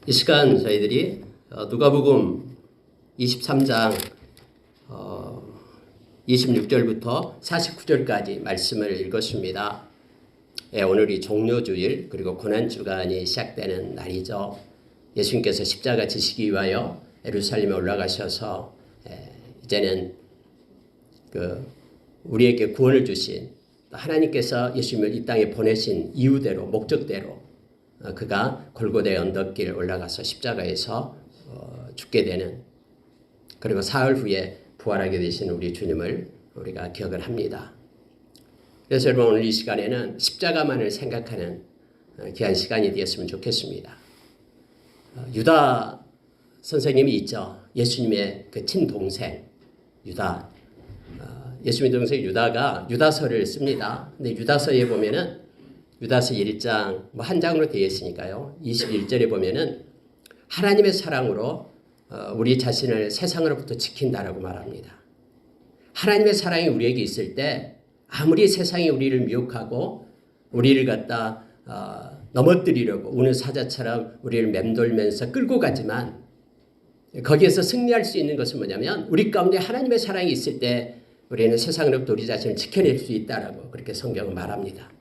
이 시간 저희들이 누가복음 23장 26절부터 49절까지 말씀을 읽었습니다. 오늘이 종료주일 그리고 고난주간이 시작되는 날이죠. 예수님께서 십자가 지시기 위하여 예루살렘에 올라가셔서 이제는 우리에게 구원을 주신 하나님께서 예수님을 이 땅에 보내신 이유대로 목적대로 그가 골고다의 언덕길 올라가서 십자가에서 죽게 되는, 그리고 사흘 후에 부활하게 되신 우리 주님을 우리가 기억을 합니다. 그래서 여러분, 오늘 이 시간에는 십자가만을 생각하는 귀한 시간이 되었으면 좋겠습니다. 유다 선생님이 있죠. 예수님의 그 친동생 유다. 예수님의 동생 유다가 유다서를 씁니다. 근데 유다서에 보면은 유다서 1장 한 장으로 되어 있으니까요. 21절에 보면은 하나님의 사랑으로 우리 자신을 세상으로부터 지킨다라고 말합니다. 하나님의 사랑이 우리에게 있을 때 아무리 세상이 우리를 미혹하고 우리를 갖다 넘어뜨리려고 우는 사자처럼 우리를 맴돌면서 끌고 가지만, 거기에서 승리할 수 있는 것은 뭐냐면 우리 가운데 하나님의 사랑이 있을 때 우리는 세상으로부터 우리 자신을 지켜낼 수 있다라고 그렇게 성경은 말합니다.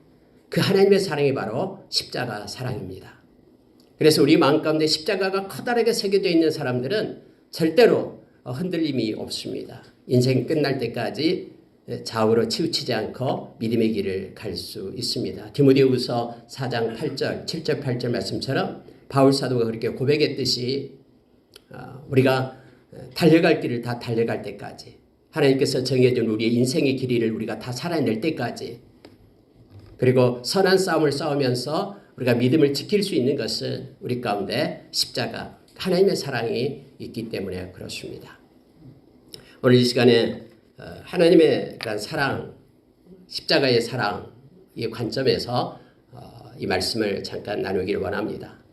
그 하나님의 사랑이 바로 십자가 사랑입니다. 그래서 우리 마음 가운데 십자가가 커다랗게 새겨져 있는 사람들은 절대로 흔들림이 없습니다. 인생 끝날 때까지 좌우로 치우치지 않고 믿음의 길을 갈 수 있습니다. 디모데후서 4장 8절, 7절, 8절 말씀처럼 바울 사도가 그렇게 고백했듯이 우리가 달려갈 길을 다 달려갈 때까지, 하나님께서 정해준 우리의 인생의 길이를 우리가 다 살아낼 때까지, 그리고 선한 싸움을 싸우면서 우리가 믿음을 지킬 수 있는 것은 우리 가운데 십자가, 하나님의 사랑이 있기 때문에 그렇습니다. 오늘 이 시간에 하나님의 사랑, 십자가의 사랑, 이 관점에서 이 말씀을 잠깐 나누기를 원합니다.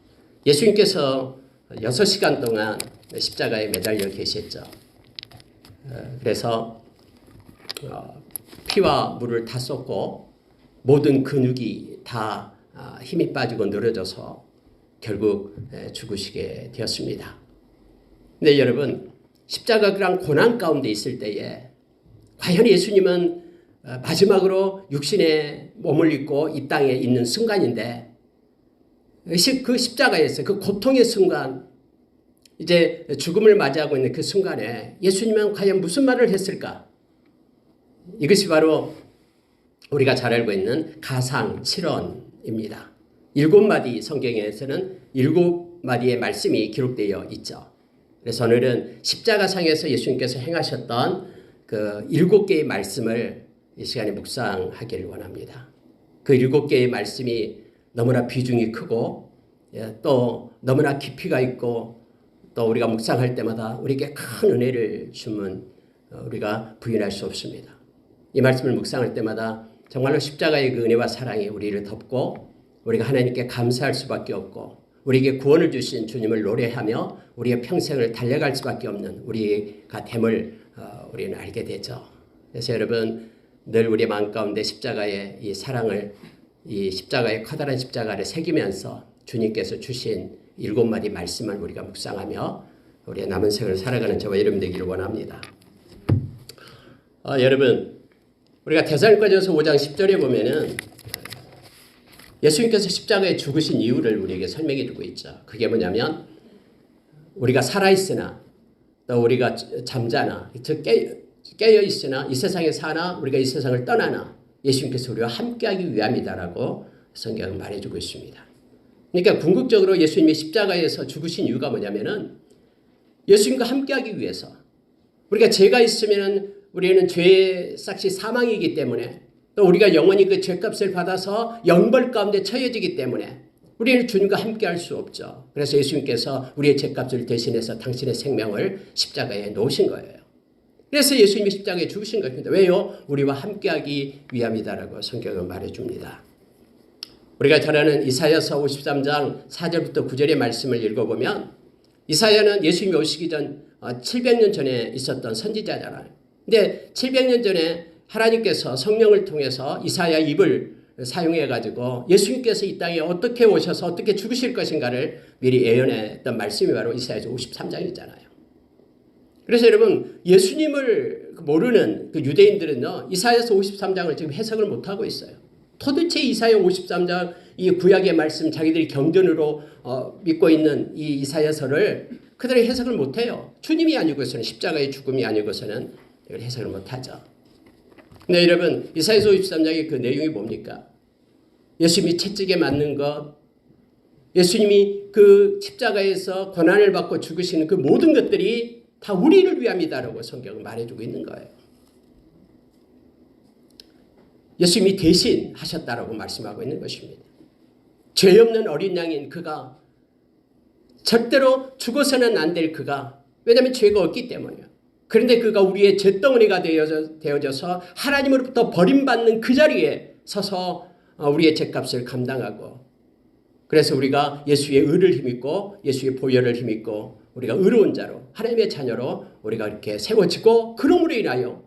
예수님께서 6시간 동안 십자가에 매달려 계셨죠. 그래서 피와 물을 다 쏟고 모든 근육이 다 힘이 빠지고 늘어져서 결국 죽으시게 되었습니다. 근데 여러분, 십자가 그런 고난 가운데 있을 때에 과연 예수님은 마지막으로 육신의 몸을 입고 이 땅에 있는 순간인데, 그 십자가에서 그 고통의 순간, 이제 죽음을 맞이하고 있는 그 순간에 예수님은 과연 무슨 말을 했을까? 이것이 바로 우리가 잘 알고 있는 가상 7언입니다. 7마디, 성경에서는 7마디의 말씀이 기록되어 있죠. 그래서 오늘은 십자가상에서 예수님께서 행하셨던 그 7개의 말씀을 이 시간에 묵상하기를 원합니다. 그 7개의 말씀이 너무나 비중이 크고 또 너무나 깊이가 있고, 또 우리가 묵상할 때마다 우리에게 큰 은혜를 주면 우리가 부인할 수 없습니다. 이 말씀을 묵상할 때마다 정말로 십자가의 그 은혜와 사랑이 우리를 덮고 우리가 하나님께 감사할 수밖에 없고, 우리에게 구원을 주신 주님을 노래하며 우리의 평생을 달려갈 수밖에 없는 우리가 됨을 우리는 알게 되죠. 그래서 여러분, 늘 우리 마음 가운데 십자가의 이 사랑을, 이 십자가의 커다란 십자가를 새기면서 주님께서 주신 7마디 말씀을 우리가 묵상하며 우리의 남은 생을 살아가는 저와 여러분 되기를 원합니다. 여러분, 우리가 데살로니가전서 5장 10절에 보면은 예수님께서 십자가에 죽으신 이유를 우리에게 설명해 주고 있죠. 그게 뭐냐면 우리가 살아있으나 또 우리가 잠자나 깨어 있으나 이 세상에 사나 우리가 이 세상을 떠나나 예수님께서 우리와 함께하기 위함이다라고 성경은 말해주고 있습니다. 그러니까 궁극적으로 예수님이 십자가에서 죽으신 이유가 뭐냐면은 예수님과 함께하기 위해서, 우리가 죄가 있으면은 우리는 죄의 삭시 사망이기 때문에, 또 우리가 영원히 그 죄값을 받아서 영벌 가운데 처해지기 때문에 우리는 주님과 함께할 수 없죠. 그래서 예수님께서 우리의 죄값을 대신해서 당신의 생명을 십자가에 놓으신 거예요. 그래서 예수님이 십자가에 죽으신 것입니다. 왜요? 우리와 함께하기 위함이다라고 성경은 말해줍니다. 우리가 잘 아는 이사야서 53장 4절부터 9절의 말씀을 읽어보면, 이사야는 예수님이 오시기 전 700년 전에 있었던 선지자잖아요. 근데 700년 전에 하나님께서 성령을 통해서 이사야 입을 사용해가지고 예수님께서 이 땅에 어떻게 오셔서 어떻게 죽으실 것인가를 미리 예언했던 말씀이 바로 이사야서 53장이잖아요. 그래서 여러분 예수님을 모르는 그 유대인들은요 이사야서 53장을 지금 해석을 못하고 있어요. 도대체 이사야 53장 이 구약의 말씀 자기들이 경전으로 믿고 있는 이 이사야서를 그들이 해석을 못해요. 주님이 아니고서는 십자가의 죽음이 아니고서는 이걸 해석을 못하죠. 근데 여러분 이사야서 53장의 그 내용이 뭡니까? 예수님이 채찍에 맞는 것, 예수님이 그 십자가에서 고난을 받고 죽으시는 그 모든 것들이 다 우리를 위함이다라고 성경은 말해주고 있는 거예요. 예수님이 대신 하셨다라고 말씀하고 있는 것입니다. 죄 없는 어린 양인 그가 절대로 죽어서는 안 될 그가 왜냐하면 죄가 없기 때문이에요. 그런데 그가 우리의 잿덩어리가 되어져서 하나님으로부터 버림받는 그 자리에 서서 우리의 잿값을 감당하고 그래서 우리가 예수의 의를 힘입고 예수의 보혈을 힘입고 우리가 의로운 자로 하나님의 자녀로 우리가 이렇게 세워지고 그러므로 인하여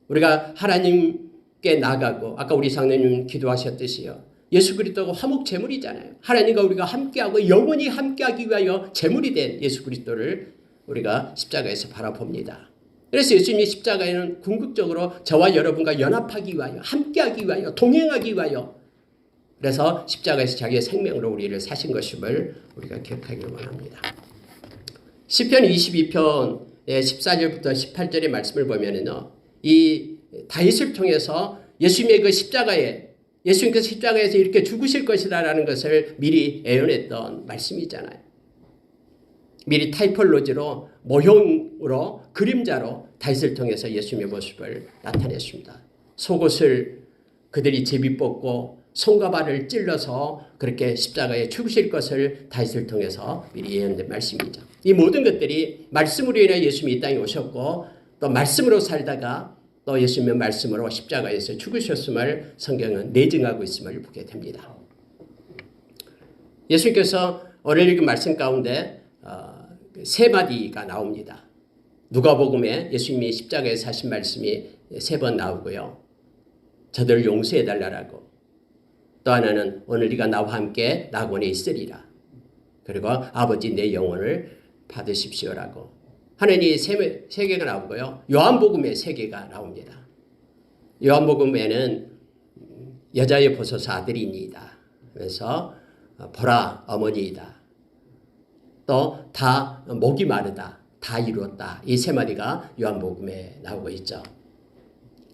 우리가 하나님께 나가고 아까 우리 장로님 기도하셨듯이요. 예수 그리스도가 화목 제물이잖아요. 하나님과 우리가 함께하고 영원히 함께하기 위하여 제물이 된 예수 그리스도를 우리가 십자가에서 바라봅니다. 그래서 예수님이 십자가에는 궁극적으로 저와 여러분과 연합하기 위하여 함께하기 위하여 동행하기 위하여 그래서 십자가에서 자기의 생명으로 우리를 사신 것임을 우리가 기억하기를 원합니다. 시편 22편의 14절부터 18절의 말씀을 보면은요. 이 다윗을 통해서 예수님의 그 예수님께서 십자가에서 이렇게 죽으실 것이라는 것을 미리 예언했던 말씀이잖아요. 미리 타이폴로지로 모형으로 그림자로 다윗을 통해서 예수님의 모습을 나타냈습니다. 속옷을 그들이 제비 뽑고 손과 발을 찔러서 그렇게 십자가에 죽으실 것을 다윗을 통해서 미리 예언된 말씀이죠. 이 모든 것들이 말씀으로 인해 예수님이 이 땅에 오셨고 또 말씀으로 살다가 또 예수님의 말씀으로 십자가에서 죽으셨음을 성경은 내증하고 있음을 보게 됩니다. 예수님께서 오늘 읽은 말씀 가운데 세 마디가 나옵니다. 누가복음에 예수님이 십자가에 사신 말씀이 3번 나오고요. 저들을 용서해달라고 또 하나는 오늘 네가 나와 함께 낙원에 있으리라. 그리고 아버지 내 영혼을 받으십시오라고 하는 이 세 개가 나오고요. 요한복음에 3개가 나옵니다. 요한복음에는 여자의 보소서 아들이니이다. 그래서 보라 어머니이다. 또 다 목이 마르다. 다 이루었다. 이 3마디가 요한복음에 나오고 있죠.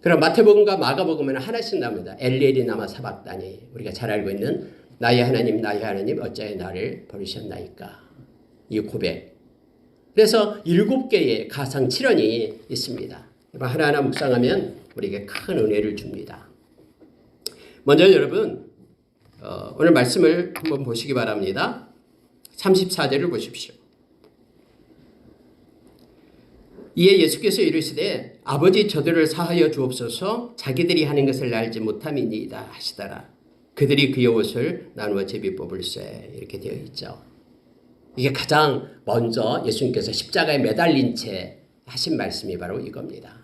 그럼 마태복음과 마가복음에는 하나씩 나옵니다. 엘리엘이 나마 사박다니 우리가 잘 알고 있는 나의 하나님 어찌하여 나를 버리셨나이까 이 고백. 그래서 7개의 가상 7원이 있습니다. 하나하나 묵상하면 우리에게 큰 은혜를 줍니다. 먼저 여러분 오늘 말씀을 한번 보시기 바랍니다. 34절을 보십시오. 이에 예수께서 이르시되 아버지 저들을 사하여 주옵소서 자기들이 하는 것을 알지 못함이니이다 하시더라. 그들이 그의 옷을 나누어 제비 뽑을세 이렇게 되어 있죠. 이게 가장 먼저 예수님께서 십자가에 매달린 채 하신 말씀이 바로 이겁니다.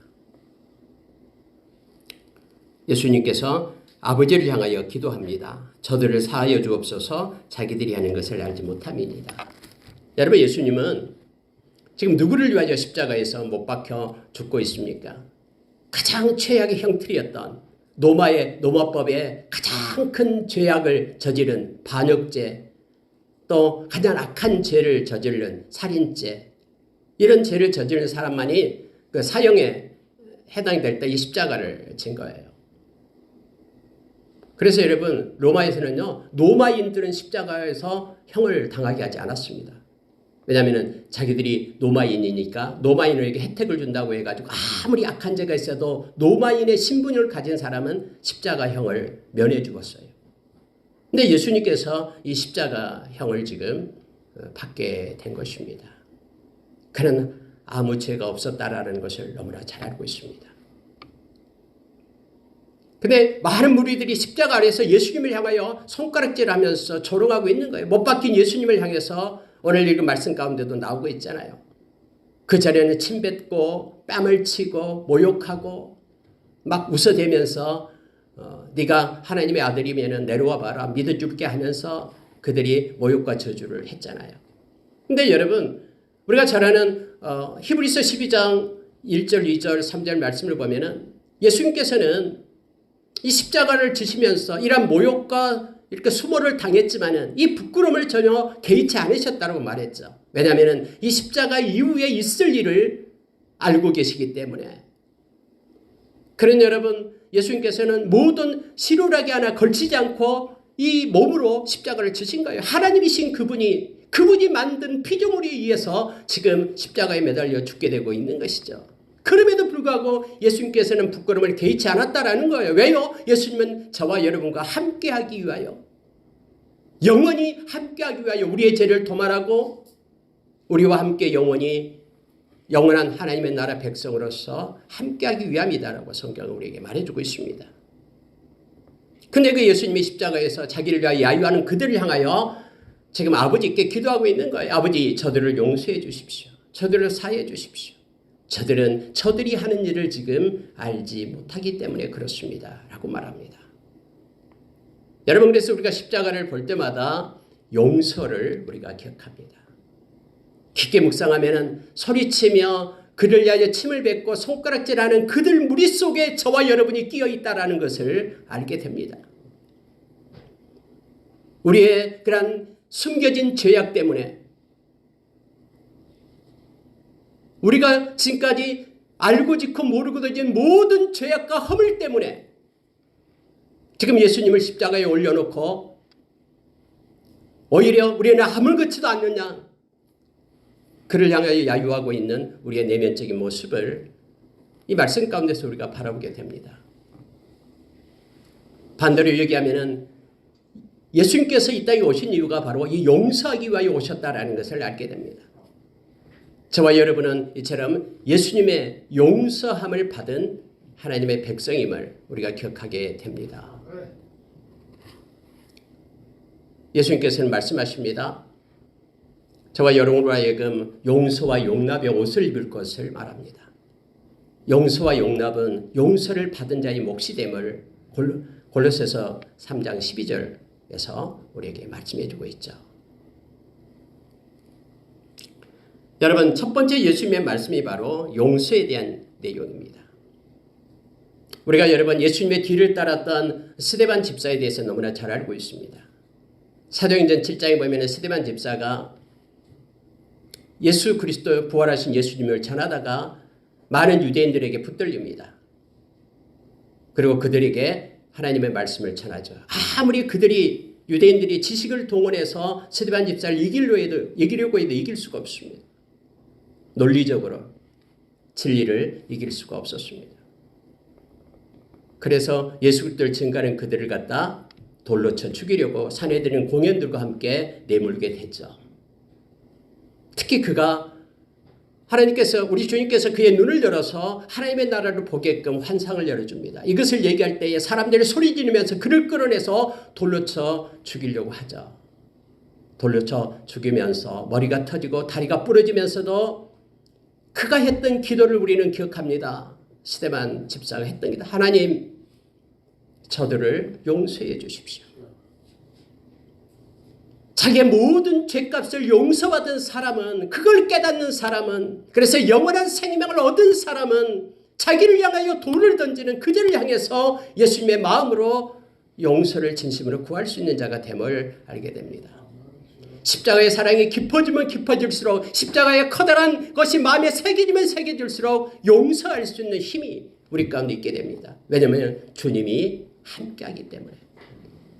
예수님께서 아버지를 향하여 기도합니다. 저들을 사하여 주옵소서 자기들이 하는 것을 알지 못함이니이다. 여러분 예수님은 지금 누구를 위하여 십자가에서 못 박혀 죽고 있습니까? 가장 최악의 형틀이었던 노마법의 가장 큰 죄악을 저지른 반역죄 또 가장 악한 죄를 저지른 살인죄 이런 죄를 저지른 사람만이 그 사형에 해당이 될 때 이 십자가를 진 거예요. 그래서 여러분 로마에서는요 노마인들은 십자가에서 형을 당하게 하지 않았습니다. 왜냐하면 자기들이 노마인이니까 노마인에게 혜택을 준다고 해가지고 아무리 악한 죄가 있어도 노마인의 신분을 가진 사람은 십자가형을 면해 주었어요. 근데 예수님께서 이 십자가형을 지금 받게 된 것입니다. 그는 아무 죄가 없었다라는 것을 너무나 잘 알고 있습니다. 근데 많은 무리들이 십자가 아래에서 예수님을 향하여 손가락질하면서 조롱하고 있는 거예요. 못 박힌 예수님을 향해서 오늘 읽은 말씀 가운데도 나오고 있잖아요. 그 자리에는 침뱉고 뺨을 치고 모욕하고 막 웃어대면서 네가 하나님의 아들이면 내려와 봐라 믿어줄게 하면서 그들이 모욕과 저주를 했잖아요. 근데 여러분 우리가 잘 아는 히브리서 12장 1절 2절 3절 말씀을 보면은 예수님께서는 이 십자가를 지시면서 이러한 모욕과 이렇게 수모를 당했지만은 이 부끄러움을 전혀 개의치 않으셨다고 말했죠. 왜냐하면은 이 십자가 이후에 있을 일을 알고 계시기 때문에. 그런 여러분 예수님께서는 모든 시루라기 하나 걸치지 않고 이 몸으로 십자가를 지신 거예요. 하나님이신 그분이 만든 피조물에 의해서 지금 십자가에 매달려 죽게 되고 있는 것이죠. 그럼에도 불구하고 예수님께서는 부끄러움을 개의치 않았다라는 거예요. 왜요? 예수님은 저와 여러분과 함께하기 위하여 영원히 함께하기 위하여 우리의 죄를 도말하고 우리와 함께 영원한 하나님의 나라 백성으로서 함께하기 위함이다라고 성경은 우리에게 말해주고 있습니다. 근데 그 예수님이 십자가에서 자기를 위하여 야유하는 그들을 향하여 지금 아버지께 기도하고 있는 거예요. 아버지 저들을 용서해 주십시오. 저들을 사해 주십시오. 저들은 저들이 하는 일을 지금 알지 못하기 때문에 그렇습니다. 라고 말합니다. 여러분 그래서 우리가 십자가를 볼 때마다 용서를 우리가 기억합니다. 깊게 묵상하면 소리치며 그를 위하여 침을 뱉고 손가락질하는 그들 무리 속에 저와 여러분이 끼어 있다는 것을 알게 됩니다. 우리의 그런 숨겨진 죄악 때문에 우리가 지금까지 알고 짓고 모르고도 진 모든 죄악과 허물 때문에 지금 예수님을 십자가에 올려놓고 오히려 우리는 아물것지도 않느냐 그를 향하여 야유하고 있는 우리의 내면적인 모습을 이 말씀 가운데서 우리가 바라보게 됩니다. 반대로 얘기하면 예수님께서 이 땅에 오신 이유가 바로 이 용서하기 위하여 오셨다라는 것을 알게 됩니다. 저와 여러분은 이처럼 예수님의 용서함을 받은 하나님의 백성임을 우리가 기억하게 됩니다. 예수님께서는 말씀하십니다. 저와 여러분으로 하여금 용서와 용납의 옷을 입을 것을 말합니다. 용서와 용납은 용서를 받은 자의 몫이 됨을 골로새서 3장 12절에서 우리에게 말씀해 주고 있죠. 여러분 첫 번째 예수님의 말씀이 바로 용서에 대한 내용입니다. 우리가 여러분 예수님의 뒤를 따랐던 스데반 집사에 대해서 너무나 잘 알고 있습니다. 사도행전 7장에 보면 스데반 집사가 예수 그리스도 부활하신 예수님을 전하다가 많은 유대인들에게 붙들립니다. 그리고 그들에게 하나님의 말씀을 전하죠. 아무리 유대인들이 지식을 동원해서 스데반 집사를 이기려고 해도 이길 수가 없습니다. 논리적으로 진리를 이길 수가 없었습니다. 그래서 예수 그리스도를 증거하는 그들을 갖다 돌로 쳐 죽이려고 사내들은 공연들과 함께 내몰게 됐죠. 특히 그가 하나님께서 우리 주님께서 그의 눈을 열어서 하나님의 나라를 보게끔 환상을 열어줍니다. 이것을 얘기할 때에 사람들이 소리 지르면서 그를 끌어내서 돌로 쳐 죽이려고 하죠. 돌로 쳐 죽이면서 머리가 터지고 다리가 부러지면서도 그가 했던 기도를 우리는 기억합니다. 스데반 집사가 했던 기도. 하나님 저들을 용서해 주십시오. 자기의 모든 죄값을 용서받은 사람은 그걸 깨닫는 사람은 그래서 영원한 생명을 얻은 사람은 자기를 향하여 돌을 던지는 그들을 향해서 예수님의 마음으로 용서를 진심으로 구할 수 있는 자가 됨을 알게 됩니다. 십자가의 사랑이 깊어지면 깊어질수록 십자가의 커다란 것이 마음에 새겨지면 새겨질수록 용서할 수 있는 힘이 우리 가운데 있게 됩니다. 왜냐하면 주님이 함께하기 때문에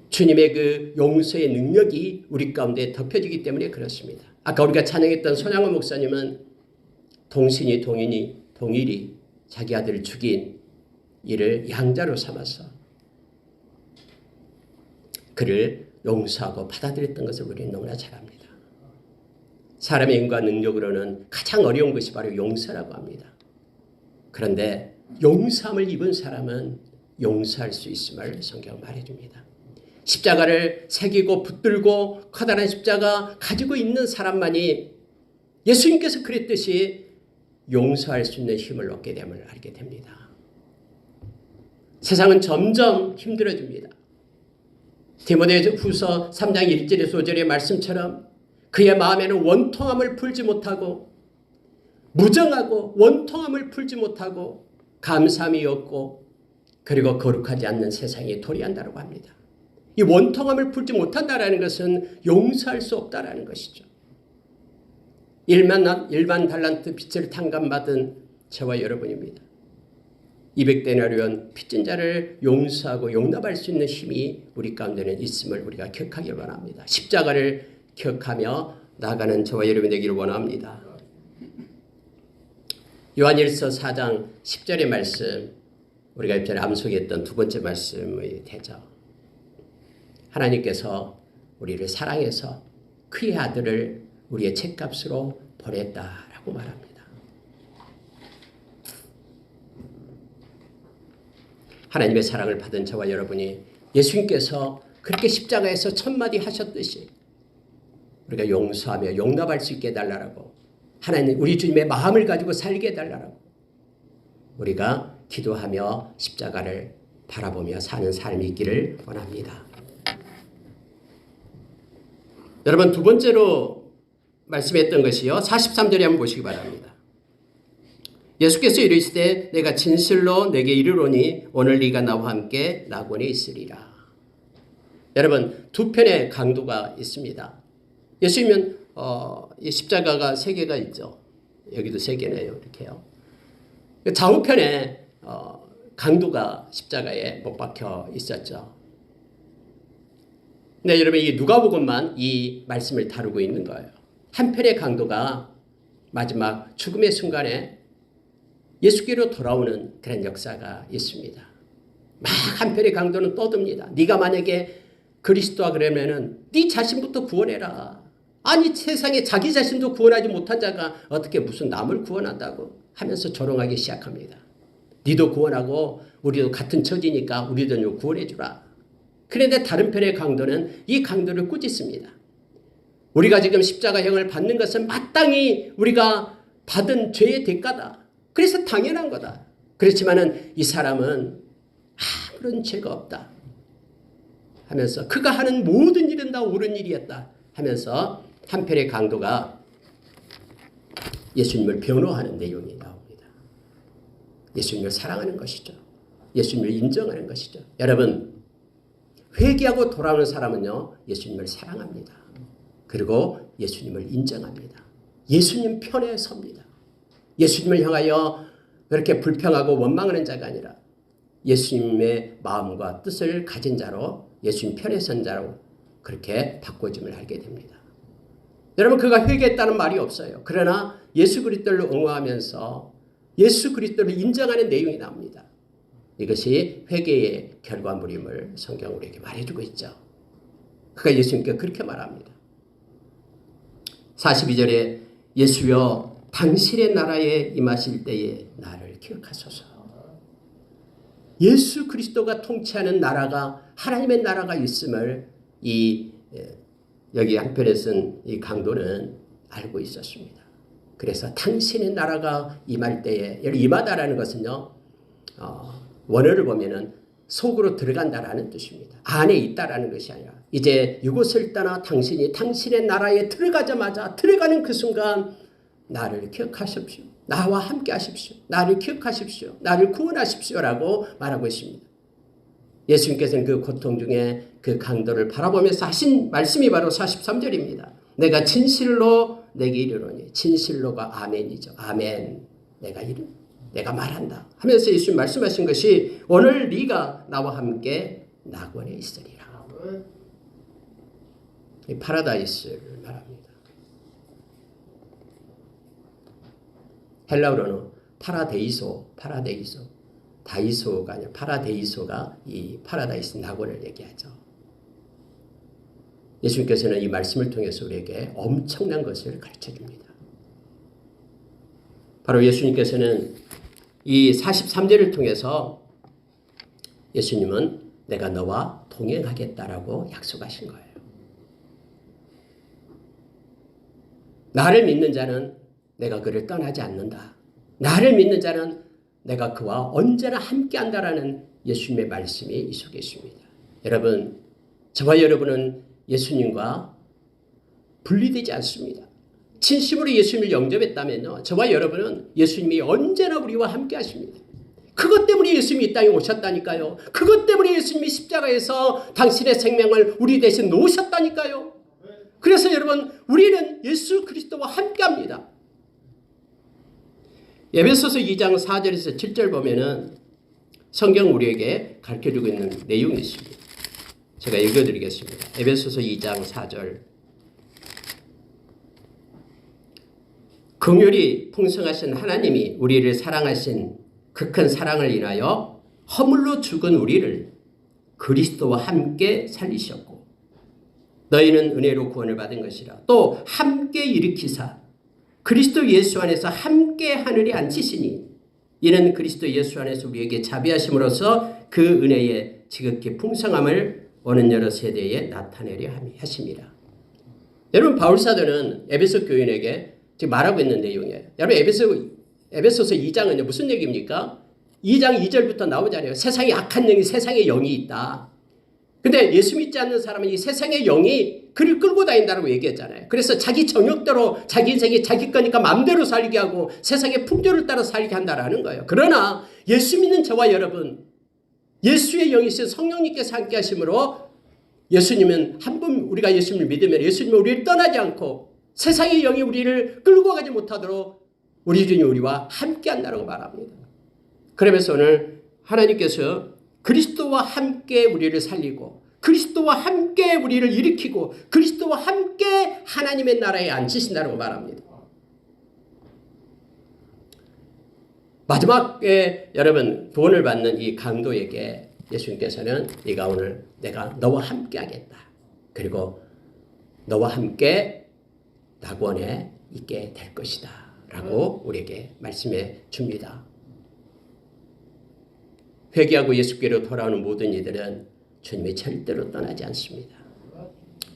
주님의 그 용서의 능력이 우리 가운데 덮여지기 때문에 그렇습니다. 아까 우리가 찬양했던 손양호 목사님은 동신이 동일이 자기 아들을 죽인 이를 양자로 삼아서 그를 용서하고 받아들였던 것을 우리는 너무나 잘 압니다. 사람의 힘과 능력으로는 가장 어려운 것이 바로 용서라고 합니다. 그런데 용서함을 입은 사람은 용서할 수 있음을 성경은 말해줍니다. 십자가를 새기고 붙들고 커다란 십자가 가지고 있는 사람만이 예수님께서 그랬듯이 용서할 수 있는 힘을 얻게 됨을 알게 됩니다. 세상은 점점 힘들어집니다. 디모데후서 3장 1절의 소절의 말씀처럼 그의 마음에는 원통함을 풀지 못하고 무정하고 원통함을 풀지 못하고 감사함이 없고 그리고 거룩하지 않는 세상에 도래한다고 합니다. 이 원통함을 풀지 못한다는 것은 용서할 수 없다는 것이죠. 일반 달란트 빚을 탕감받은 저와 여러분입니다. 200데나리온 빚진 자를 용서하고 용납할 수 있는 힘이 우리 가운데는 있음을 우리가 기억하길 바랍니다. 십자가를 기억하며 나아가는 저와 여러분이 되기를 원합니다. 요한일서 4장 10절의 말씀, 우리가 이전에 암송했던 두 번째 말씀이 되죠. 하나님께서 우리를 사랑해서 그의 아들을 우리의 책값으로 보냈다라고 말합니다. 하나님의 사랑을 받은 저와 여러분이 예수님께서 그렇게 십자가에서 천마디 하셨듯이 우리가 용서하며 용납할 수 있게 해달라고, 하나님 우리 주님의 마음을 가지고 살게 해달라고 우리가 기도하며 십자가를 바라보며 사는 삶이 있기를 원합니다. 여러분, 두 번째로 말씀했던 것이요, 43절에 한번 보시기 바랍니다. 예수께서 이르시되 내가 진실로 내게 이르노니 오늘 네가 나와 함께 낙원에 있으리라. 여러분, 두 편의 강도가 있습니다. 예수님은 이 십자가가 세 개가 있죠. 여기도 세 개네요. 이렇게요. 좌우편에 강도가 십자가에 못 박혀 있었죠. 네, 여러분, 이 누가복음만 이 말씀을 다루고 있는 거예요. 한편의 강도가 마지막 죽음의 순간에 예수께로 돌아오는 그런 역사가 있습니다. 막 한편의 강도는 떠듭니다. 네가 만약에 그리스도와 그러면은 네 자신부터 구원해라. 아니, 세상에 자기 자신도 구원하지 못한 자가 어떻게 무슨 남을 구원한다고 하면서 조롱하기 시작합니다. 네도 구원하고 우리도 같은 처지니까 우리도 좀 구원해 주라. 그런데 다른 편의 강도는 이 강도를 꾸짖습니다. 우리가 지금 십자가형을 받는 것은 마땅히 우리가 받은 죄의 대가다. 그래서 당연한 거다. 그렇지만은 이 사람은 아무런 죄가 없다 하면서 그가 하는 모든 일은 다 옳은 일이었다 하면서 한편의 강도가 예수님을 변호하는 내용이 나옵니다. 예수님을 사랑하는 것이죠. 예수님을 인정하는 것이죠. 여러분, 회개하고 돌아오는 사람은요, 예수님을 사랑합니다. 그리고 예수님을 인정합니다. 예수님 편에 섭니다. 예수님을 향하여 그렇게 불평하고 원망하는 자가 아니라 예수님의 마음과 뜻을 가진 자로, 예수님 편에 선 자로 그렇게 바꿔짐을 하게 됩니다. 여러분, 그가 회개했다는 말이 없어요. 그러나 예수 그리스도를 응원하면서 예수 그리스도를 인정하는 내용이 나옵니다. 이것이 회개의 결과물임을 성경 우리에게 말해주고 있죠. 그가 예수님께 그렇게 말합니다. 42절에 예수여 당신의 나라에 임하실 때에 나를 기억하소서. 예수 그리스도가 통치하는 나라가, 하나님의 나라가 있음을 여기 한편에 쓴 이 강도는 알고 있었습니다. 그래서 당신의 나라가 임할 때에, 임하다라는 것은요, 원어를 보면은 속으로 들어간다라는 뜻입니다. 안에 있다라는 것이 아니라 이제 이곳을 떠나 당신의 나라에 들어가자마자 들어가는 그 순간 나를 기억하십시오. 나와 함께 하십시오. 나를 기억하십시오. 나를 구원하십시오라고 말하고 있습니다. 예수님께서는 그 고통 중에 그 강도를 바라보면서 하신 말씀이 바로 43절입니다. 내가 진실로 내게 이르노니, 진실로가 아멘이죠. 아멘. 내가 말한다 하면서 예수님 말씀하신 것이 오늘 네가 나와 함께 낙원에 있으리라. 이 파라다이스를 말합니다. 헬라어로는 다이소가 아니라 파라데이소가 이 파라다이스 낙원을 얘기하죠. 예수님께서는 이 말씀을 통해서 우리에게 엄청난 것을 가르쳐 줍니다. 바로 예수님께서는 이 43절을 통해서 예수님은 내가 너와 동행하겠다라고 약속하신 거예요. 나를 믿는 자는 내가 그를 떠나지 않는다. 나를 믿는 자는 내가 그와 언제나 함께한다라는 예수님의 말씀이 이 속에 있습니다. 여러분, 저와 여러분은 예수님과 분리되지 않습니다. 진심으로 예수님을 영접했다면요, 저와 여러분은 예수님이 언제나 우리와 함께 하십니다. 그것 때문에 예수님이 이 땅에 오셨다니까요. 그것 때문에 예수님이 십자가에서 당신의 생명을 우리 대신 놓으셨다니까요. 그래서 여러분, 우리는 예수 그리스도와 함께합니다. 에베소서 2장 4절에서 7절 보면은 성경 우리에게 가르쳐주고 있는 내용이 있습니다. 제가 읽어드리겠습니다. 에베소서 2장 4절. 긍휼이 풍성하신 하나님이 우리를 사랑하신 그 큰 사랑을 인하여 허물로 죽은 우리를 그리스도와 함께 살리셨고 너희는 은혜로 구원을 받은 것이라. 또 함께 일으키사 그리스도 예수 안에서 함께 하늘에 앉히시니 이는 그리스도 예수 안에서 우리에게 자비하심으로써 그 은혜의 지극히 풍성함을 오는 여러 세대에 나타내려 하십니다. 여러분, 바울사도는 에베소 교인에게 지금 말하고 있는 내용이에요. 여러분, 에베소서 2장은 무슨 얘기입니까? 2장 2절부터 나오잖아요. 세상에 악한 영이, 세상에 영이 있다. 근데 예수 믿지 않는 사람은 이 세상의 영이 그를 끌고 다닌다고 얘기했잖아요. 그래서 자기 정욕대로 자기 인생이 자기 거니까 마음대로 살게 하고 세상의 풍조를 따라 살게 한다라는 거예요. 그러나 예수 믿는 저와 여러분, 예수의 영이신 성령님께서 함께 하심으로 예수님은 한 번 우리가 예수님을 믿으면 예수님은 우리를 떠나지 않고 세상의 영이 우리를 끌고 가지 못하도록 우리 주님 우리와 함께 한다고 말합니다. 그러면서 오늘 하나님께서 그리스도와 함께 우리를 살리고 그리스도와 함께 우리를 일으키고 그리스도와 함께 하나님의 나라에 앉히신다고 말합니다. 마지막에 여러분 구원을 받는 이 강도에게 예수님께서는 네가 오늘 내가 너와 함께 하겠다. 그리고 너와 함께 낙원에 있게 될 것이다. 라고 우리에게 말씀해 줍니다. 회개하고 예수께로 돌아오는 모든 이들은 주님이 절대로 떠나지 않습니다.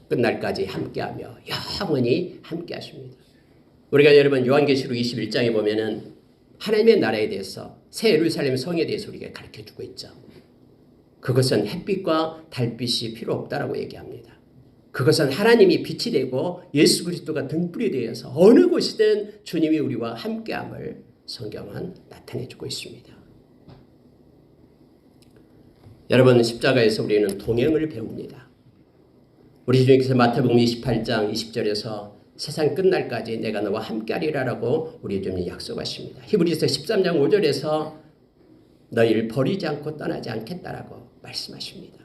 끝날까지 함께하며 영원히 함께하십니다. 우리가 여러분 요한계시록 21장에 보면은 하나님의 나라에 대해서 새 예루살렘 성에 대해서 우리가 가르쳐주고 있죠. 그것은 햇빛과 달빛이 필요 없다라고 얘기합니다. 그것은 하나님이 빛이 되고 예수 그리스도가 등불이 되어서 어느 곳이든 주님이 우리와 함께함을 성경은 나타내주고 있습니다. 여러분, 십자가에서 우리는 동행을 배웁니다. 우리 주님께서 마태복음 28장 20절에서 세상 끝날까지 내가 너와 함께하리라라고 우리 주님이 약속하십니다. 히브리서 13장 5절에서 너희를 버리지 않고 떠나지 않겠다라고 말씀하십니다.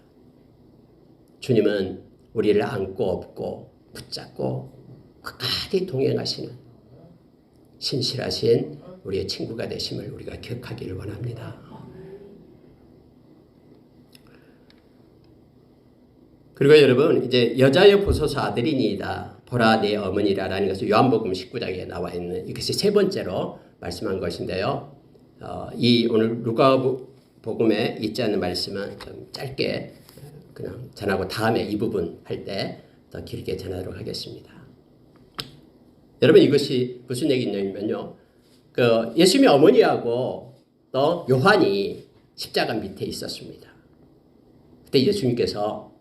주님은 우리를 안고 업고 붙잡고 끝까지 동행하시는 신실하신 우리의 친구가 되심을 우리가 기억하기를 원합니다. 그리고 여러분, 이제 여자여 보소서 아들이니이다. 보라 내 어머니라라는 것은 요한복음 19장에 나와 있는 이것이 세 번째로 말씀한 것인데요. 이 오늘 루카복음에 있지 않는 말씀은 좀 짧게 그냥 전하고 다음에 이 부분 할 때 더 길게 전하도록 하겠습니다. 여러분, 이것이 무슨 얘기냐면요. 그 예수님의 어머니하고 또 요한이 십자가 밑에 있었습니다. 그때 예수님께서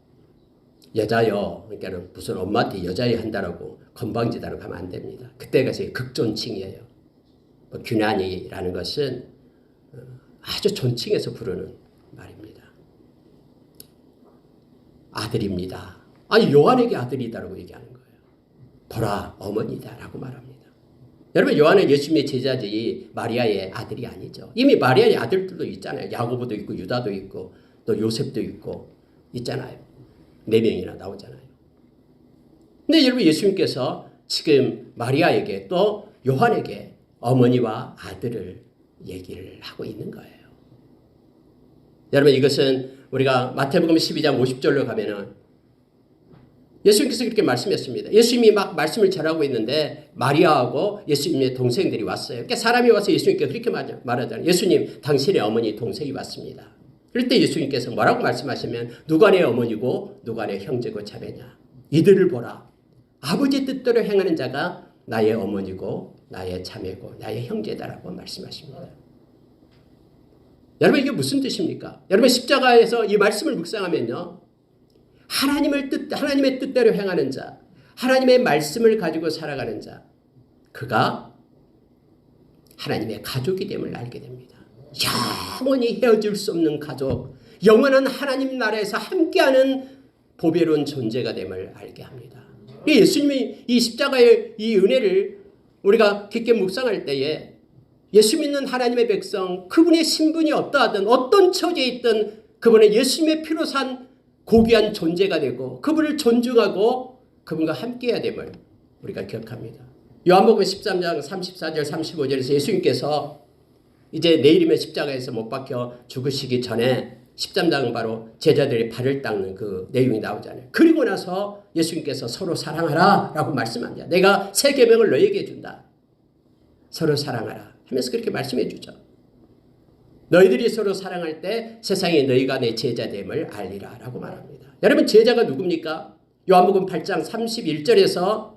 여자여, 그러니까 무슨 엄마한테 여자여 한다라고 건방지다라고 하면 안 됩니다. 그때가 제 극존칭이에요. 규난이라는 것은 아주 존칭해서 부르는 말입니다. 아들입니다. 아니, 요한에게 아들이다라고 얘기하는 거예요. 보라, 어머니다라고 말합니다. 여러분, 요한은 예수님의 제자지 마리아의 아들이 아니죠. 이미 마리아의 아들들도 있잖아요. 야고보도 있고 유다도 있고 또 요셉도 있고 있잖아요. 4명이나 나오잖아요. 근데 여러분, 예수님께서 지금 마리아에게 또 요한에게 어머니와 아들을 얘기를 하고 있는 거예요. 여러분, 이것은 우리가 마태복음 12장 50절로 가면은 예수님께서 그렇게 말씀했습니다. 예수님이 막 말씀을 전하고 있는데 마리아하고 예수님의 동생들이 왔어요. 그러니까 사람이 와서 예수님께 그렇게 말하잖아요. 예수님, 당신의 어머니 동생이 왔습니다. 그럴 때 예수님께서 뭐라고 말씀하시면 누가 내 어머니고 누가 내 형제고 자매냐. 이들을 보라. 아버지 뜻대로 행하는 자가 나의 어머니고 나의 자매고 나의 형제다라고 말씀하십니다. 여러분 이게 무슨 뜻입니까? 여러분 십자가에서 이 말씀을 묵상하면요. 하나님의 뜻대로 행하는 자, 하나님의 말씀을 가지고 살아가는 자, 그가 하나님의 가족이 됨을 알게 됩니다. 영원히 헤어질 수 없는 가족, 영원한 하나님 나라에서 함께하는 보배로운 존재가 됨을 알게 합니다. 예수님이 이 십자가의 이 은혜를 우리가 깊게 묵상할 때에 예수 믿는 하나님의 백성, 그분의 신분이 어떠하든 어떤 처지에 있든 그분은 예수님의 피로 산 고귀한 존재가 되고 그분을 존중하고 그분과 함께해야 됨을 우리가 기억합니다. 요한복음 13장 34절 35절에서 예수님께서 이제 내일이면 십자가에서 못 박혀 죽으시기 전에 13장은 바로 제자들의 발을 닦는 그 내용이 나오잖아요. 그리고 나서 예수님께서 서로 사랑하라 라고 말씀합니다. 내가 새 계명을 너희에게 준다. 서로 사랑하라 하면서 그렇게 말씀해 주죠. 너희들이 서로 사랑할 때 세상에 너희가 내 제자됨을 알리라 라고 말합니다. 여러분 제자가 누굽니까? 요한복음 8장 31절에서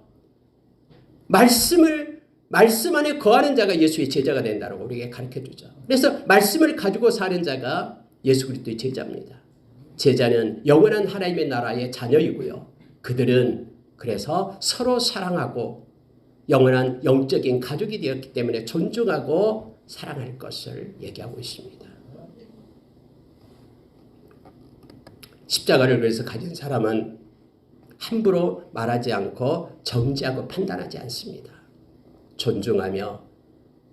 말씀 안에 거하는 자가 예수의 제자가 된다고 우리에게 가르쳐 주죠. 그래서 말씀을 가지고 사는 자가 예수 그리스도의 제자입니다. 제자는 영원한 하나님의 나라의 자녀이고요. 그들은 그래서 서로 사랑하고 영원한 영적인 가족이 되었기 때문에 존중하고 사랑할 것을 얘기하고 있습니다. 십자가를 그래서 가진 사람은 함부로 말하지 않고 정지하고 판단하지 않습니다. 존중하며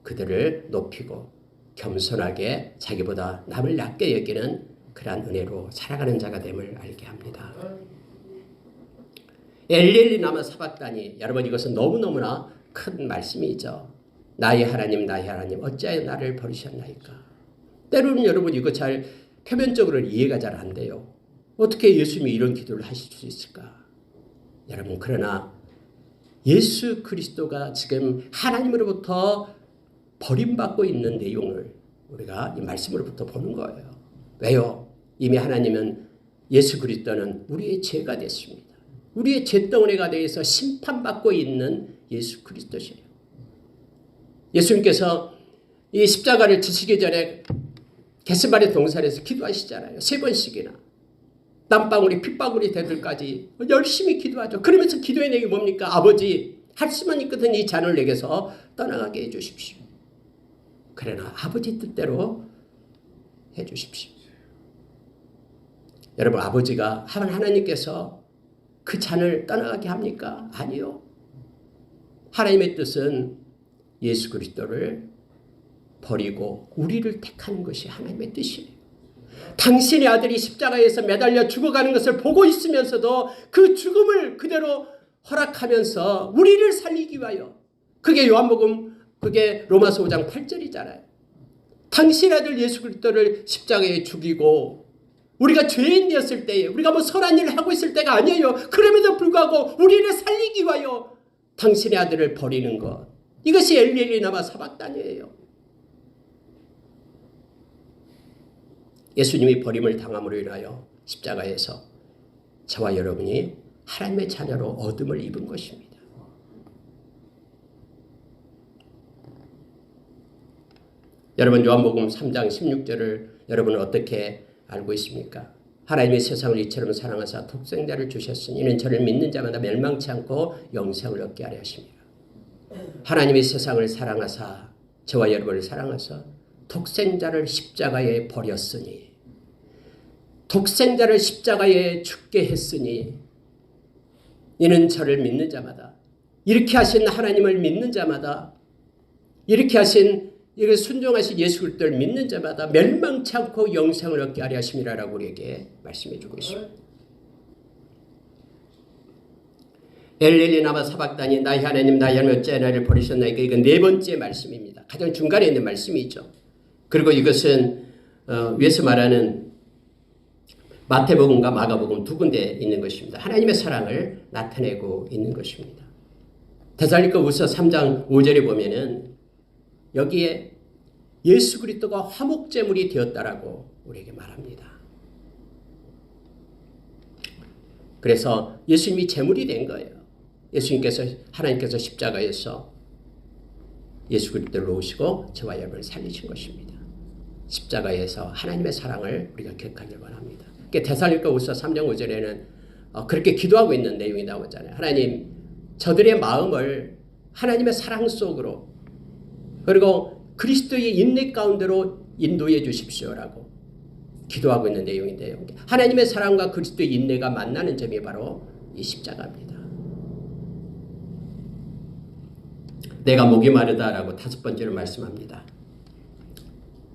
그들을 높이고 겸손하게 자기보다 남을 낮게 여기는 그러한 은혜로 살아가는 자가 됨을 알게 합니다. 엘리엘리 라마 사박다니, 여러분 이것은 너무너무나 큰 말씀이죠. 나의 하나님 어찌하여 나를 버리셨나이까. 때로는 여러분 이거 잘 표면적으로 이해가 잘 안 돼요. 어떻게 예수님이 이런 기도를 하실 수 있을까? 여러분 그러나 예수 그리스도가 지금 하나님으로부터 버림받고 있는 내용을 우리가 이 말씀으로부터 보는 거예요. 왜요? 이미 하나님은 예수 그리스도는 우리의 죄가 됐습니다. 우리의 죄덩어리가 되어서 심판받고 있는 예수 그리스도시에요. 예수님께서 이 십자가를 지시기 전에 겟세마네 동산에서 기도하시잖아요. 3번씩이나. 땀방울이 핏방울이 되들까지 열심히 기도하죠. 그러면서 기도의 내용이 뭡니까? 아버지, 할 수만 있거든 이 잔을 내게서 떠나가게 해주십시오. 그러나 아버지 뜻대로 해주십시오. 여러분 아버지가 하나님께서 그 잔을 떠나가게 합니까? 아니요. 하나님의 뜻은 예수 그리스도를 버리고 우리를 택하는 것이 하나님의 뜻이에요. 당신의 아들이 십자가에서 매달려 죽어가는 것을 보고 있으면서도 그 죽음을 그대로 허락하면서 우리를 살리기 위하여, 그게 요한복음, 그게 로마서 5장 8절이잖아요. 당신의 아들 예수 그리스도를 십자가에 죽이고 우리가 죄인 되었을 때에, 우리가 뭐 선한 일을 하고 있을 때가 아니에요. 그럼에도 불구하고 우리를 살리기 위하여 당신의 아들을 버리는 것, 이것이 엘리엘리 라마 사박단이에요. 예수님이 버림을 당함으로 인하여 십자가에서 저와 여러분이 하나님의 자녀로 어둠을 입은 것입니다. 여러분 요한복음 3장 16절을 여러분은 어떻게 알고 있습니까? 하나님의 세상을 이처럼 사랑하사 독생자를 주셨으니 이는 저를 믿는 자마다 멸망치 않고 영생을 얻게 하려 하십니다. 하나님의 세상을 사랑하사 저와 여러분을 사랑하사 독생자를 십자가에 버렸으니, 독생자를 십자가에 죽게 했으니 이는 저를 믿는 자마다, 이렇게 하신 하나님을 믿는 자마다, 이렇게 하신 이걸 순종하신 예수 그리스도를 믿는 자마다 멸망치 않고 영생을 얻게 하려 하심이라고 우리에게 말씀해 주고 있습니다. 엘리엘리 라마 사박다니, 나의 하나님 나의 하나님 어찌하여 나를 버리셨나이까. 이건 4번째 말씀입니다. 가장 중간에 있는 말씀이죠. 그리고 이것은 위에서 말하는 마태복음과 마가복음 2군데 있는 것입니다. 하나님의 사랑을 나타내고 있는 것입니다. 데살로니가후서 3장 5절에 보면은 여기에 예수 그리스도가 화목제물이 되었다라고 우리에게 말합니다. 그래서 예수님이 제물이 된 거예요. 예수님께서, 하나님께서 십자가에서 예수 그리스도를 놓으시고 저와 여러분을 살리신 것입니다. 십자가에서 하나님의 사랑을 우리가 기억하길 원합니다. 데살로니가후서 3장 5절에는 그렇게 기도하고 있는 내용이 나오잖아요. 하나님, 저들의 마음을 하나님의 사랑 속으로 그리고 그리스도의 인내 가운데로 인도해 주십시오라고 기도하고 있는 내용인데요. 하나님의 사랑과 그리스도의 인내가 만나는 점이 바로 이 십자가입니다. 내가 목이 마르다라고 5번째로 말씀합니다.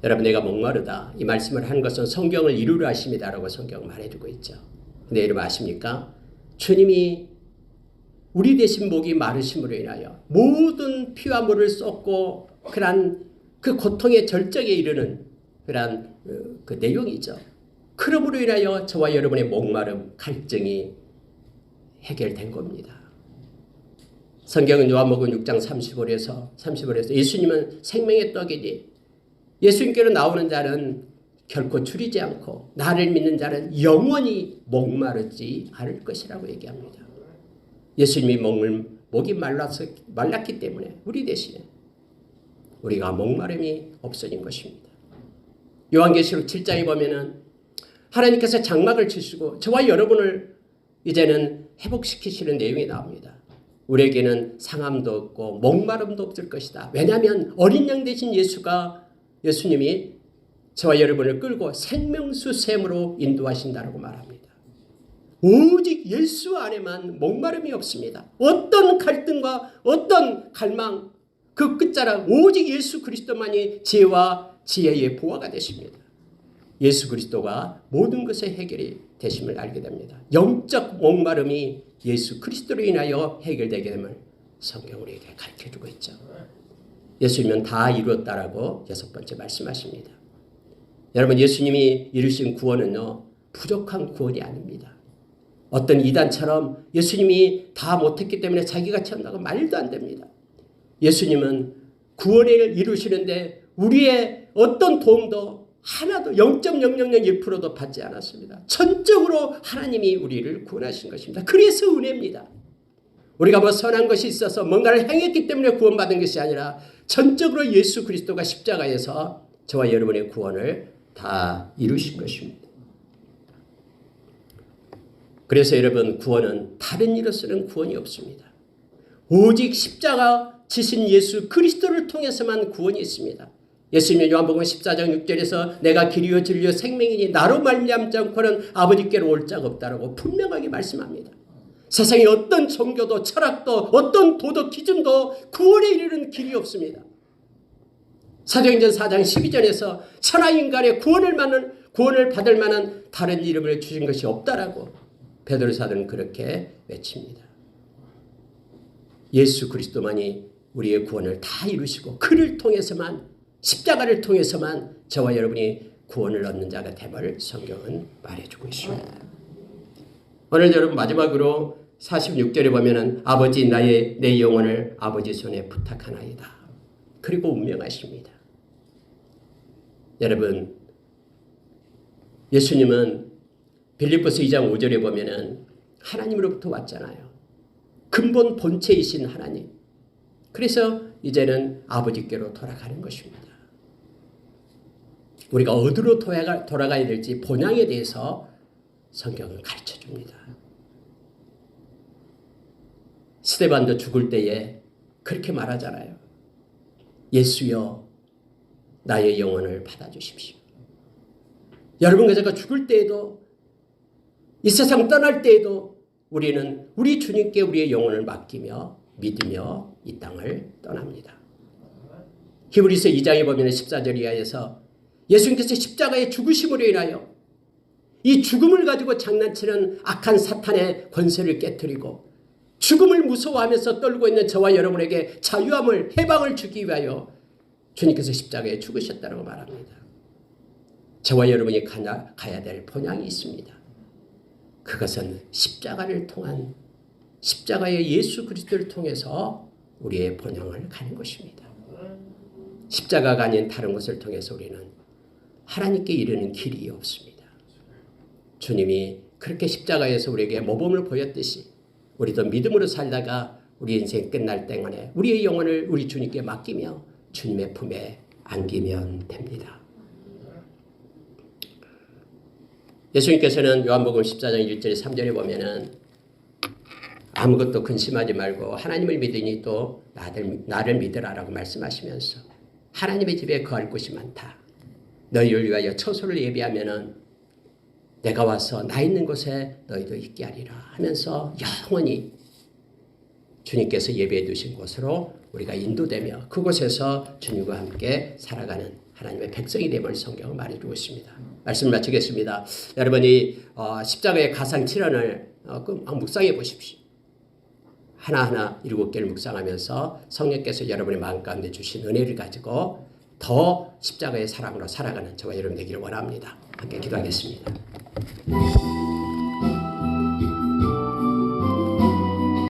여러분, 내가 목마르다 이 말씀을 한 것은 성경을 이루려 하심이다라고 성경은 말해주고 있죠. 근데 여러분 아십니까? 주님이 우리 대신 목이 마르심으로 인하여 모든 피와 물을 쏟고 그러한 그 고통의 절정에 이르는 그러한 그 내용이죠. 그러므로 인하여 저와 여러분의 목마름, 갈증이 해결된 겁니다. 성경은 요한복음 6장 30절에서 예수님은 생명의 떡이니 예수님께로 나오는 자는 결코 줄이지 않고 나를 믿는 자는 영원히 목마르지 않을 것이라고 얘기합니다. 예수님이 목이 말랐기 때문에 우리 대신에 우리가 목마름이 없어진 것입니다. 요한계시록 7장에 보면은 하나님께서 장막을 치시고 저와 여러분을 이제는 회복시키시는 내용이 나옵니다. 우리에게는 상함도 없고 목마름도 없을 것이다. 왜냐하면 어린 양 되신 예수님이 저와 여러분을 끌고 생명수 샘으로 인도하신다고 말합니다. 오직 예수 안에만 목마름이 없습니다. 어떤 갈등과 어떤 갈망, 그 끝자락 오직 예수 그리스도만이 지혜와 지혜의 보화가 되십니다. 예수 그리스도가 모든 것의 해결이 되심을 알게 됩니다. 영적 목마름이 예수 그리스도로 인하여 해결되게 됨을 성경 우리에게 가르쳐주고 있죠. 예수님은 다 이루었다라고 6번째 말씀하십니다. 여러분, 예수님이 이루신 구원은요, 부족한 구원이 아닙니다. 어떤 이단처럼 예수님이 다 못했기 때문에 자기가 채운다고 말도 안 됩니다. 예수님은 구원을 이루시는데 우리의 어떤 도움도 하나도 0.000%도 받지 않았습니다. 전적으로 하나님이 우리를 구원하신 것입니다. 그래서 은혜입니다. 우리가 뭐 선한 것이 있어서 뭔가를 행했기 때문에 구원받은 것이 아니라 전적으로 예수 그리스도가 십자가에서 저와 여러분의 구원을 다 이루신 것입니다. 그래서 여러분, 구원은 다른 이로서는 구원이 없습니다. 오직 십자가 지신 예수 그리스도를 통해서만 구원이 있습니다. 예수님의 요한복음 14장 6절에서 내가 길이요 진리요 생명이니 나로 말미암지 않고는 아버지께로 올 자가 없다라고 분명하게 말씀합니다. 세상의 어떤 종교도 철학도 어떤 도덕 기준도 구원에 이르는 길이 없습니다. 사도행전 4장 12절에서 천하인간의 구원을 받을 만한 다른 이름을 주신 것이 없다라고 베드로 사도는 그렇게 외칩니다. 예수 그리스도만이 우리의 구원을 다 이루시고 그를 통해서만, 십자가를 통해서만 저와 여러분이 구원을 얻는 자가 됨을 성경은 말해주고 있습니다. 오늘 여러분 마지막으로 46절에 보면은 아버지 내 영혼을 아버지 손에 부탁하나이다. 그리고 운명하십니다. 여러분, 예수님은 빌립보서 2장 5절에 보면은 하나님으로부터 왔잖아요. 근본 본체이신 하나님. 그래서 이제는 아버지께로 돌아가는 것입니다. 우리가 어디로 돌아가야 될지 본향에 대해서 성경은 가르쳐 줍니다. 스데반도 죽을 때에 그렇게 말하잖아요. 예수여, 나의 영혼을 받아주십시오. 여러분과 제가 죽을 때에도, 이 세상 떠날 때에도 우리는 우리 주님께 우리의 영혼을 맡기며 믿으며 이 땅을 떠납니다. 히브리서 2장에 보면 14절 이하에서 예수님께서 십자가의 죽으심으로 인하여 이 죽음을 가지고 장난치는 악한 사탄의 권세를 깨뜨리고 죽음을 무서워하면서 떨고 있는 저와 여러분에게 자유함을, 해방을 주기 위하여 주님께서 십자가에 죽으셨다고 말합니다. 저와 여러분이 가야 될 본향이 있습니다. 그것은 십자가를 통한, 십자가의 예수 그리스도를 통해서 우리의 본향을 가는 것입니다. 십자가가 아닌 다른 것을 통해서 우리는 하나님께 이르는 길이 없습니다. 주님이 그렇게 십자가에서 우리에게 모범을 보였듯이 우리도 믿음으로 살다가 우리 인생 끝날 때만에 우리의 영혼을 우리 주님께 맡기며 주님의 품에 안기면 됩니다. 예수님께서는 요한복음 14장 1절에 3절에 보면은 아무것도 근심하지 말고 하나님을 믿으니 또 나를 믿으라라고 말씀하시면서 하나님의 집에 거할 곳이 많다. 너희를 위하여 처소를 예비하면은 내가 와서 나 있는 곳에 너희도 있게 하리라 하면서 영원히 주님께서 예배해 두신 곳으로 우리가 인도되며 그곳에서 주님과 함께 살아가는 하나님의 백성이 됨을 성경은 말해주고 있습니다. 말씀을 마치겠습니다. 여러분이 십자가의 가상 7원을 묵상해 보십시오. 하나하나 7개를 묵상하면서 성령께서 여러분의 마음 가운데 주신 은혜를 가지고 더 십자가의 사랑으로 살아가는 저와 여러분 되기를 원합니다. 함께 기도하겠습니다.